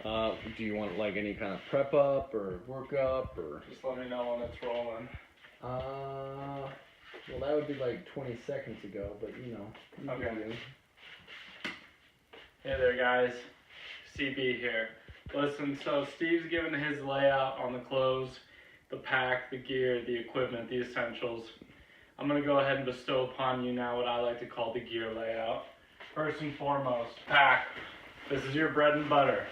Do you want like any kind of prep up or work up or? Just let me know when it's rolling. Well, that would be like 20 seconds ago, but you know. Okay. Hey there, guys. CB here. Listen, so Steve's given his layout on the clothes, the pack, the gear, the equipment, the essentials. I'm going to go ahead and bestow upon you now what I like to call the gear layout. First and foremost, pack. This is your bread and butter.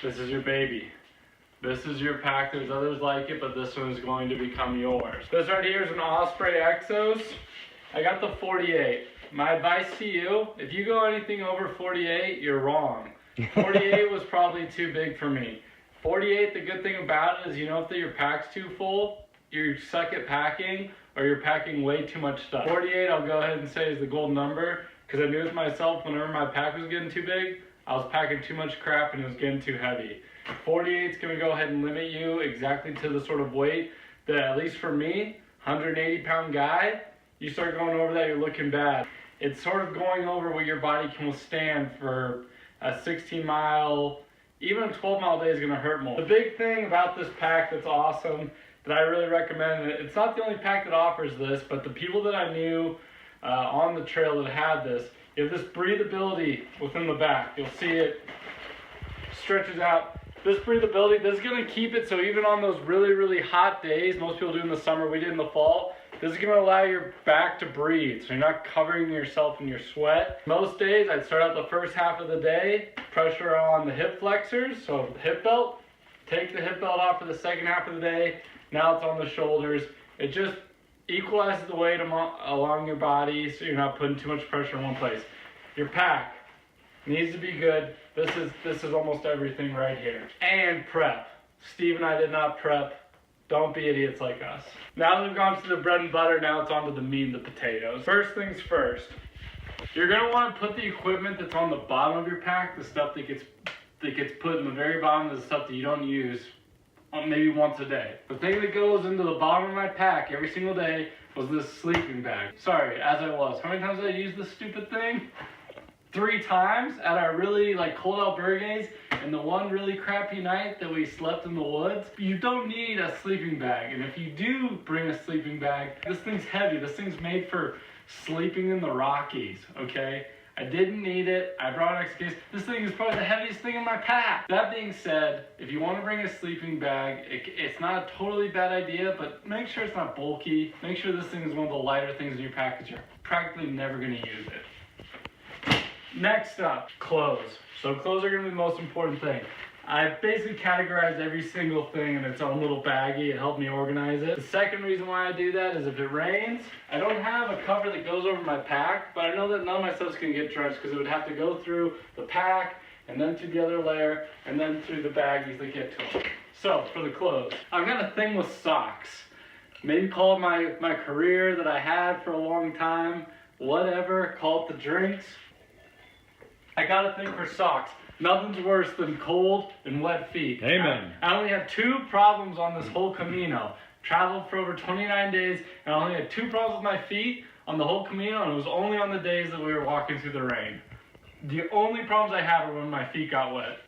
This is your baby. This is your pack. There's others like it, but this one is going to become yours. This right here is an Osprey Exos. I got the 48. My advice to you, if you go anything over 48, you're wrong. 48 was probably too big for me. 48, the good thing about it is, you know, if your pack's too full, you suck at packing, or you're packing way too much stuff. 48, I'll go ahead and say, is the golden number, because I knew it myself whenever my pack was getting too big, I was packing too much crap and it was getting too heavy. 48 is going to go ahead and limit you exactly to the sort of weight that, at least for me, 180-pound guy, you start going over that, you're looking bad. It's sort of going over what your body can withstand for a 16-mile, even a 12-mile day is going to hurt more. The big thing about this pack that's awesome, that I really recommend, it's not the only pack that offers this, but the people that I knew on the trail that had this, you have this breathability within the back. You'll see it stretches out. This breathability, this is going to keep it so even on those really, really hot days, most people do in the summer, we did in the fall, this is going to allow your back to breathe, so you're not covering yourself in your sweat. Most days, I'd start out the first half of the day, pressure on the hip flexors, so the hip belt, take the hip belt off for the second half of the day, now it's on the shoulders. It just equalizes the weight along your body, so you're not putting too much pressure in one place. Your pack needs to be good. This is almost everything right here. And prep. Steve and I did not prep. Don't be idiots like us. Now that we've gone to the bread and butter, now it's on to the meat and the potatoes. First things first, you're going to want to put the equipment that's on the bottom of your pack, the stuff that gets put in the very bottom, the stuff that you don't use, maybe once a day. The thing that goes into the bottom of my pack every single day was this sleeping bag. Sorry, as I was. How many times did I use this stupid thing? 3 times at our really cold albergues and the one really crappy night that we slept in the woods. You don't need a sleeping bag, and if you do bring a sleeping bag, this thing's heavy. This thing's made for sleeping in the Rockies, okay? I didn't need it. I brought an extra case. This thing is probably the heaviest thing in my pack. That being said, if you want to bring a sleeping bag, it's not a totally bad idea, but make sure it's not bulky. Make sure this thing is one of the lighter things in your pack because you're practically never going to use it. Next up, clothes. So clothes are going to be the most important thing. I've basically categorized every single thing in its own little baggie. It helped me organize it. The second reason why I do that is if it rains, I don't have a cover that goes over my pack, but I know that none of my stuff's going to get drenched because it would have to go through the pack and then through the other layer and then through the baggies that get to them. So for the clothes, I've got a thing with socks. Maybe call it my career that I had for a long time, whatever, call it the drinks. I got a thing for socks. Nothing's worse than cold and wet feet. Amen. I only had 2 problems on this whole Camino. Traveled for over 29 days, and I only had 2 problems with my feet on the whole Camino, and it was only on the days that we were walking through the rain. The only problems I had were when my feet got wet.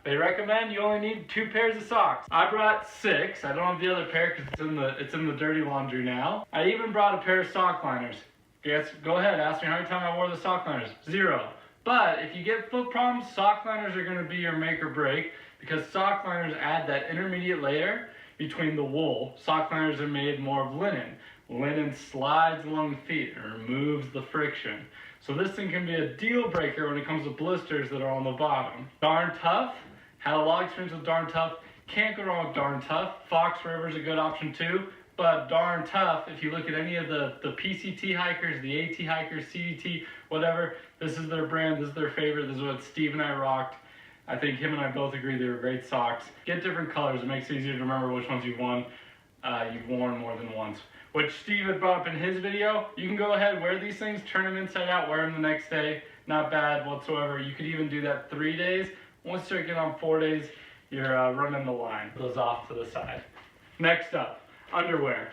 They recommend you only need 2 pairs of socks. I brought 6. I don't have the other pair because it's in the dirty laundry now. I even brought a pair of sock liners. Yes, go ahead, ask me how many times I wore the sock liners. 0. But if you get foot problems, sock liners are going to be your make or break because sock liners add that intermediate layer between the wool. Sock liners are made more of linen. Linen slides along the feet and removes the friction. So this thing can be a deal breaker when it comes to blisters that are on the bottom. Darn Tough. Had a lot of experience with Darn Tough. Can't go wrong with Darn Tough. Fox River is a good option too. But Darn Tough, if you look at any of the PCT hikers, the AT hikers, CDT, whatever, this is their brand, this is their favorite, this is what Steve and I rocked. I think him and I both agree they were great socks. Get different colors, it makes it easier to remember which ones you've worn more than once. Which Steve had brought up in his video. You can go ahead, wear these things, turn them inside out, wear them the next day. Not bad whatsoever. You could even do that 3 days. Once you start getting on 4 days, you're running the line. Those off to the side. Next up. Underwear.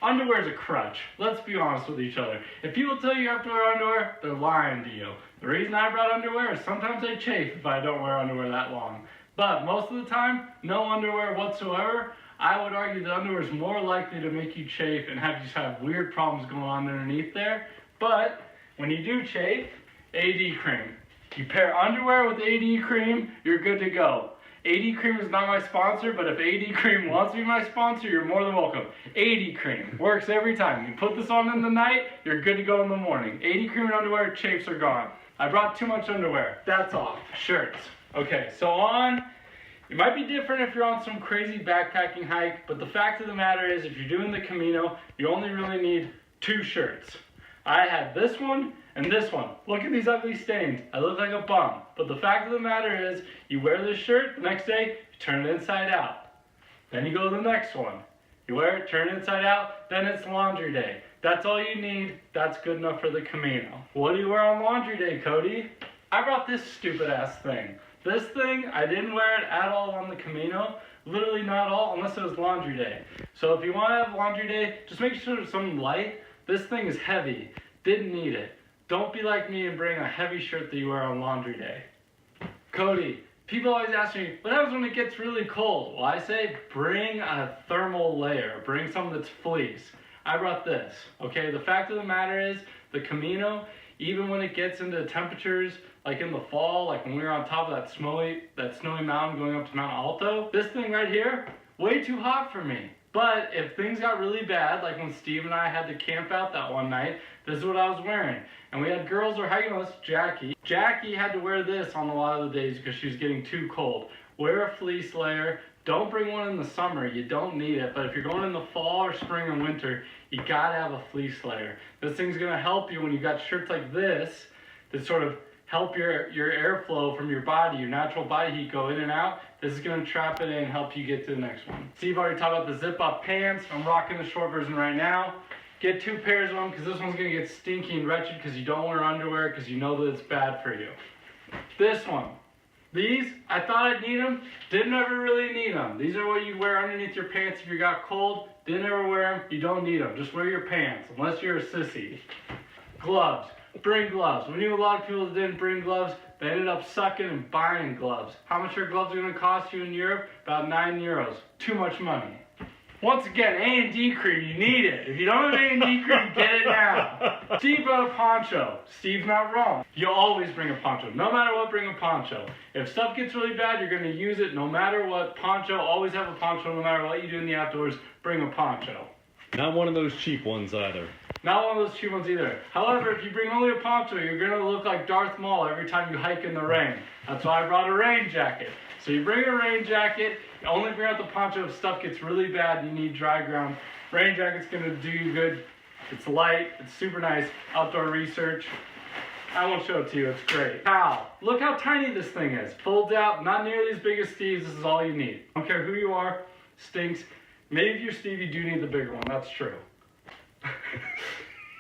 Underwear is a crutch. Let's be honest with each other. If people tell you have to wear underwear, they're lying to you. The reason I brought underwear is sometimes I chafe if I don't wear underwear that long. But most of the time, no underwear whatsoever. I would argue that underwear is more likely to make you chafe and have you have weird problems going on underneath there. But when you do chafe, AD cream. You pair underwear with AD cream, you're good to go. AD cream is not my sponsor, but if AD cream wants to be my sponsor, you're more than welcome. AD cream works every time. You put this on in the night, you're good to go in the morning. AD cream and underwear, chafes are gone. I brought too much underwear. That's off. Shirts. Okay, so on. It might be different if you're on some crazy backpacking hike, but the fact of the matter is if you're doing the Camino, you only really need 2 shirts. I had this one and this one. Look at these ugly stains. I look like a bum. But the fact of the matter is, you wear this shirt, the next day, you turn it inside out. Then you go to the next one. You wear it, turn it inside out, then it's laundry day. That's all you need. That's good enough for the Camino. What do you wear on laundry day, Cody? I brought this stupid ass thing. This thing, I didn't wear it at all on the Camino. Literally not all, unless it was laundry day. So if you want to have laundry day, just make sure it's something light. This thing is heavy. Didn't need it. Don't be like me and bring a heavy shirt that you wear on laundry day. Cody, people always ask me, what happens when it gets really cold? Well, I say bring a thermal layer. Bring something that's fleece. I brought this, okay? The fact of the matter is, the Camino, even when it gets into temperatures, like in the fall, like when we were on top of that snowy mountain going up to Mount Alto, this thing right here, way too hot for me. But if things got really bad, like when Steve and I had to camp out that one night, this is what I was wearing. And we had girls who were hiking with us, Jackie. Jackie had to wear this on a lot of the days because she was getting too cold. Wear a fleece layer. Don't bring one in the summer. You don't need it. But if you're going in the fall or spring or winter, you gotta have a fleece layer. This thing's gonna help you when you got shirts like this that sort of help your airflow from your body, your natural body heat go in and out. This is going to trap it in and help you get to the next one. Steve already talked about the zip-up pants. I'm rocking the short version right now. Get 2 pairs of them because this one's going to get stinky and wretched because you don't wear underwear because you know that it's bad for you. This one. These, I thought I'd need them. Didn't ever really need them. These are what you wear underneath your pants if you got cold. Didn't ever wear them. You don't need them. Just wear your pants unless you're a sissy. Gloves. Bring gloves. We knew a lot of people that didn't bring gloves. They ended up sucking and buying gloves. How much are gloves going to cost you in Europe? About €9. Too much money. Once again, A&D cream, you need it. If you don't have A&D cream, get it now. Steve brought a poncho. Steve's not wrong. You always bring a poncho. No matter what, bring a poncho. If stuff gets really bad, you're going to use it no matter what. Poncho, always have a poncho no matter what you do in the outdoors. Bring a poncho. Not one of those cheap ones either. Not one of those cheap ones either. However, if you bring only a poncho, you're going to look like Darth Maul every time you hike in the rain. That's why I brought a rain jacket. So you bring a rain jacket, you only bring out the poncho if stuff gets really bad and you need dry ground. Rain jacket's going to do you good. It's light, it's super nice. Outdoor research. I won't show it to you, it's great. Towel. Look how tiny this thing is. Folds out, not nearly as big as Steve's. This is all you need. I don't care who you are, stinks. Maybe if you're Steve, you do need the bigger one, that's true.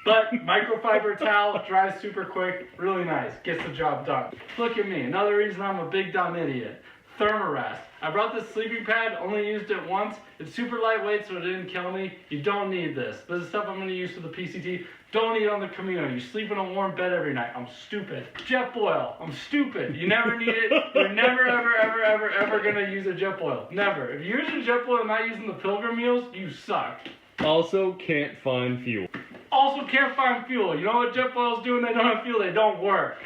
But microfiber towel, dries super quick, really nice, gets the job done. Look at me, another reason I'm a big dumb idiot. Thermarest. I brought this sleeping pad, only used it once. It's super lightweight so it didn't kill me. You don't need this. This is stuff I'm going to use for the PCT. Don't need it on the Camino. You sleep in a warm bed every night. I'm stupid. Jet boil. I'm stupid. You never need it. You're never, ever going to use a jet boil. Never. If you're using jet boil and not using the Pilgrim meals, you suck. Also can't find fuel. Also can't find fuel. You know what jet boils do when they don't have fuel? They don't work.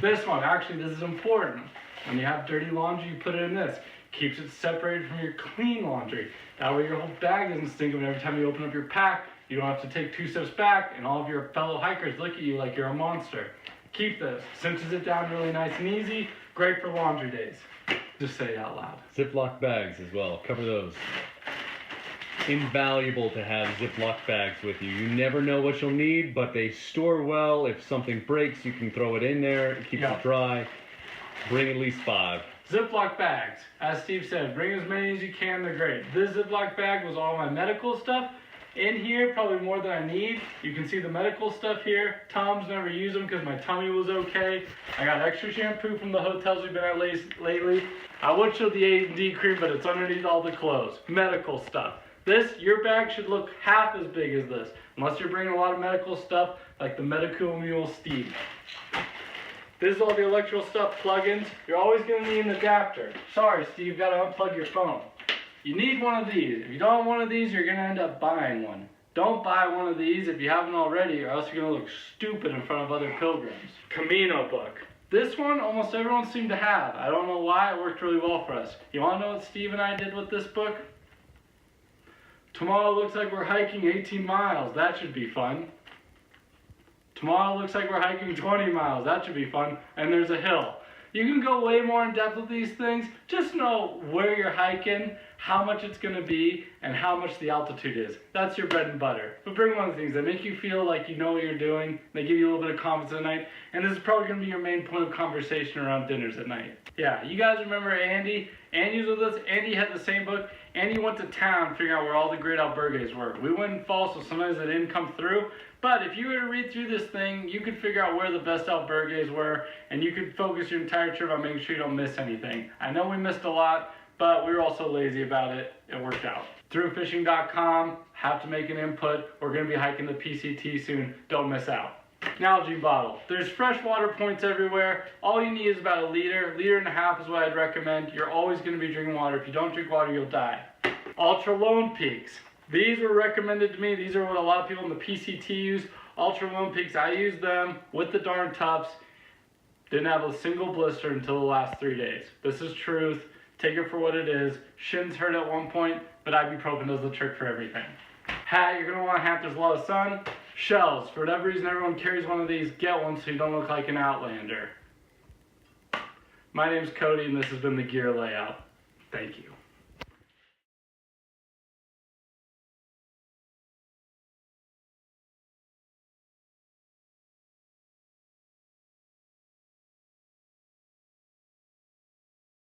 This one, actually, this is important. When you have dirty laundry, you put it in this. Keeps it separated from your clean laundry. That way your whole bag doesn't stink, and every time you open up your pack, you don't have to take 2 steps back, and all of your fellow hikers look at you like you're a monster. Keep this. Cinches it down really nice and easy. Great for laundry days. Just say it out loud. Ziploc bags as well. Cover those. Invaluable to have Ziploc bags with you. You never know what you'll need, but they store well. If something breaks, you can throw it in there. It keeps it dry. Bring at least 5. Ziploc bags. As Steve said, bring as many as you can. They're great. This Ziploc bag was all my medical stuff. In here, probably more than I need. You can see the medical stuff here. Tums, never use them because my tummy was okay. I got extra shampoo from the hotels we've been at lately. I would show the A&D cream, but it's underneath all the clothes. Medical stuff. Your bag should look half as big as this, unless you're bringing a lot of medical stuff like the Medical Mule Steve. This is all the electrical stuff, plugins. You're always going to need an adapter. Sorry, Steve, you've got to unplug your phone. You need one of these. If you don't have one of these, you're going to end up buying one. Don't buy one of these if you haven't already, or else you're going to look stupid in front of other pilgrims. Camino book. This one, almost everyone seemed to have. I don't know why, it worked really well for us. You want to know what Steve and I did with this book? Tomorrow looks like we're hiking 18 miles. That should be fun. Tomorrow looks like we're hiking 20 miles. That should be fun. And there's a hill. You can go way more in depth with these things. Just know where you're hiking, how much it's going to be, and how much the altitude is. That's your bread and butter. But bring one of the things that make you feel like you know what you're doing. They give you a little bit of confidence at night. And this is probably going to be your main point of conversation around dinners at night. Yeah, you guys remember Andy? Andy was with us. Andy had the same book. Andy went to town figuring out where all the great albergues were. We wouldn't fall, so sometimes it didn't come through. But if you were to read through this thing, you could figure out where the best albergues were, and you could focus your entire trip on making sure you don't miss anything. I know we missed a lot, but we were also lazy about it. It worked out. Throughfishing.com, have to make an input. We're going to be hiking the PCT soon. Don't miss out. Nalgene bottle. There's fresh water points everywhere. All you need is about a liter. Liter and a half is what I'd recommend. You're always going to be drinking water. If you don't drink water, you'll die. Ultra Lone Peaks. These were recommended to me. These are what a lot of people in the PCT use. Ultra Lone Peaks, I used them with the darn tufts. Didn't have a single blister until the last 3 days. This is truth. Take it for what it is. Shins hurt at one point, but ibuprofen does the trick for everything. Hat, you're going to want a hat. There's a lot of sun. Shells. For whatever reason, everyone carries one of these. Get one so you don't look like an outlander. My name's Cody, and this has been the Gear Layout. Thank you.